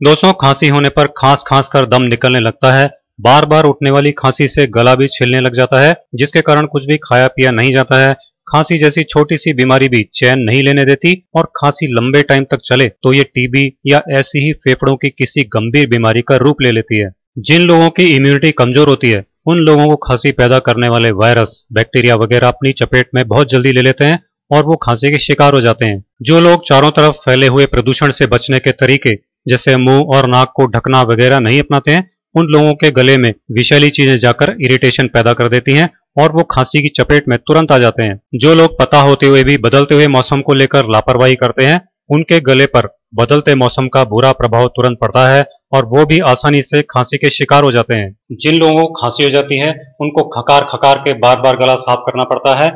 दोस्तों, खांसी होने पर खांस खांस कर दम निकलने लगता है। बार बार उठने वाली खांसी से गला भी छिलने लग जाता है, जिसके कारण कुछ भी खाया पिया नहीं जाता है। खांसी जैसी छोटी सी बीमारी भी चैन नहीं लेने देती और खांसी लंबे टाइम तक चले तो ये टीबी या ऐसी ही फेफड़ों की किसी गंभीर बीमारी का रूप ले लेती है। जिन लोगों की इम्यूनिटी कमजोर होती है उन लोगों को खांसी पैदा करने वाले वायरस, बैक्टीरिया वगैरह अपनी चपेट में बहुत जल्दी ले लेते हैं और वो खांसी के शिकार हो जाते हैं। जो लोग चारों तरफ फैले हुए प्रदूषण से बचने के तरीके जैसे मुंह और नाक को ढकना वगैरह नहीं अपनाते हैं, उन लोगों के गले में विषैली चीजें जाकर इरिटेशन पैदा कर देती हैं और वो खांसी की चपेट में तुरंत आ जाते हैं। जो लोग पता होते हुए भी बदलते हुए मौसम को लेकर लापरवाही करते हैं, उनके गले पर बदलते मौसम का बुरा प्रभाव तुरंत पड़ता है और वो भी आसानी से खांसी के शिकार हो जाते हैं। जिन लोगों को खांसी हो जाती है उनको खकार खकार के बार बार गला साफ करना पड़ता है।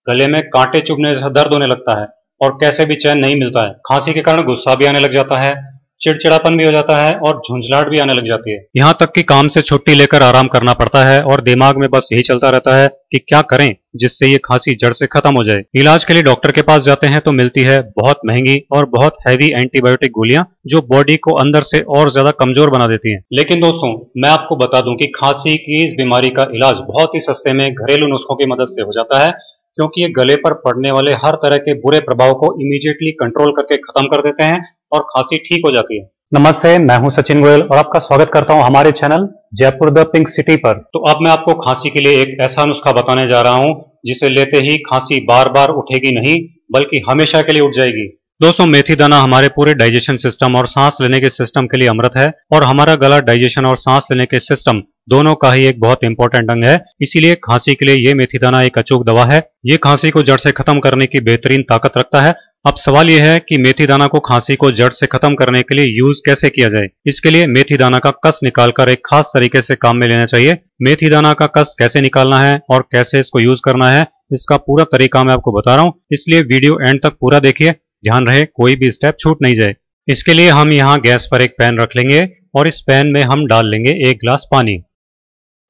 गले में कांटे चुभने जैसा दर्द होने लगता है और कैसे भी चैन नहीं मिलता है। खांसी के कारण गुस्सा भी आने लग जाता है, चिड़चिड़ापन भी हो जाता है और झुंझलाहट भी आने लग जाती है। यहाँ तक कि काम से छुट्टी लेकर आराम करना पड़ता है और दिमाग में बस यही चलता रहता है कि क्या करें जिससे ये खांसी जड़ से खत्म हो जाए। इलाज के लिए डॉक्टर के पास जाते हैं तो मिलती है बहुत महंगी और बहुत हैवी एंटीबायोटिक गोलियां जो बॉडी को अंदर से और ज्यादा कमजोर बना देती हैं। लेकिन दोस्तों, मैं आपको बता दूं कि खांसी की इस बीमारी का इलाज बहुत ही सस्ते में घरेलू नुस्खों की मदद से हो जाता है, क्योंकि ये गले पर पड़ने वाले हर तरह के बुरे प्रभाव को इमीडिएटली कंट्रोल करके खत्म कर देते हैं और खांसी ठीक हो जाती है। नमस्ते, मैं हूं सचिन गोयल और आपका स्वागत करता हूं हमारे channel Jaipur the pink city पर। तो अब मैं आपको खांसी के लिए एक ऐसा नुस्खा बताने जा रहा हूं जिसे लेते ही खांसी बार बार उठेगी नहीं बल्कि हमेशा के लिए उठ जाएगी। दोस्तों, मेथी दाना हमारे पूरे डाइजेशन सिस्टम और सांस लेने के सिस्टम के लिए अमृत है और हमारा गला डाइजेशन और सांस लेने के सिस्टम दोनों का ही एक बहुत इंपॉर्टेंट अंग है। इसीलिए खांसी के लिए ये मेथी दाना एक अचूक दवा है। ये खांसी को जड़ से खत्म करने की बेहतरीन ताकत रखता है। अब सवाल यह है कि मेथी दाना को खांसी को जड़ से खत्म करने के लिए यूज कैसे किया जाए। इसके लिए मेथी दाना का कस निकालकर एक खास तरीके से काम में लेना चाहिए। मेथी दाना का कस कैसे निकालना है और कैसे इसको यूज करना है, इसका पूरा तरीका मैं आपको बता रहा हूं, इसलिए वीडियो एंड तक पूरा देखिए। ध्यान रहे कोई भी स्टेप छूट नहीं जाए। इसके लिए हम यहाँ गैस पर एक पैन रख लेंगे और इस पैन में हम डाल लेंगे 1 गिलास पानी।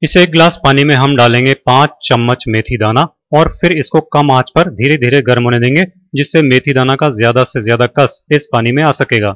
इस 1 गिलास पानी में हम डालेंगे 5 चम्मच मेथी दाना और फिर इसको कम आंच पर धीरे धीरे गर्म होने देंगे, जिससे मेथी दाना का ज्यादा से ज्यादा कस इस पानी में आ सकेगा।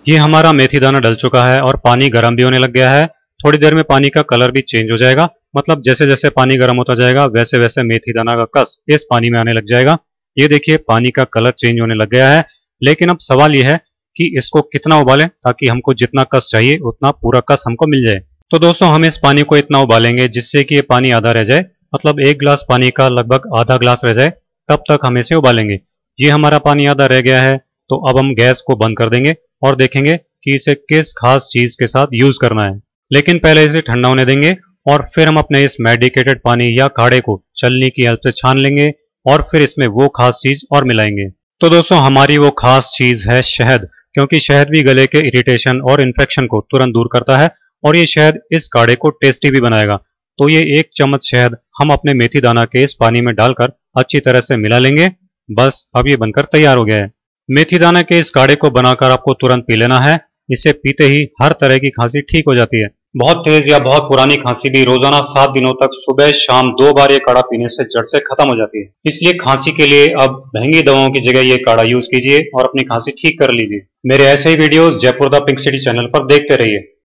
ये हमारा मेथी दाना डल चुका है और पानी गर्म भी होने लग गया है। थोड़ी देर में पानी का कलर भी चेंज हो जाएगा, मतलब जैसे जैसे पानी गर्म होता जाएगा वैसे वैसे मेथी दाना का कस इस पानी में आने लग जाएगा। ये देखिए पानी का कलर चेंज होने लग गया है। लेकिन अब सवाल यह है कि इसको कितना उबालें ताकि हमको जितना कस चाहिए उतना पूरा कस हमको मिल जाए। तो दोस्तों, हम इस पानी को इतना उबालेंगे जिससे कि ये पानी आधा रह जाए, मतलब 1 गिलास पानी का लगभग आधा गिलास रह जाए, तब तक हम इसे उबालेंगे। ये हमारा पानी आधा रह गया है, तो अब हम गैस को बंद कर देंगे और देखेंगे कि इसे किस खास चीज के साथ यूज करना है। लेकिन पहले इसे ठंडा होने देंगे और फिर हम अपने इस मेडिकेटेड पानी या काढ़े को छलनी की हेल्प से छान लेंगे और फिर इसमें वो खास चीज और मिलाएंगे। तो दोस्तों, हमारी वो खास चीज है शहद, क्योंकि शहद भी गले के इरिटेशन और इन्फेक्शन को तुरंत दूर करता है और ये शहद इस काढ़े को टेस्टी भी बनाएगा। तो ये 1 चम्मच शहद हम अपने मेथी दाना के इस पानी में डालकर अच्छी तरह से मिला लेंगे। बस अब ये बनकर तैयार हो गया है। मेथी दाना के इस काढ़े को बनाकर आपको तुरंत पी लेना है। इसे पीते ही हर तरह की खांसी ठीक हो जाती है। बहुत तेज या बहुत पुरानी खांसी भी रोजाना 7 दिनों तक सुबह शाम 2 बार ये काढ़ा पीने से जड़ से खत्म हो जाती है। इसलिए खांसी के लिए अब महंगी दवाओं की जगह ये काढ़ा यूज कीजिए और अपनी खांसी ठीक कर लीजिए। मेरे ऐसे ही videos Jaipur the pink city channel पर देखते रहिए।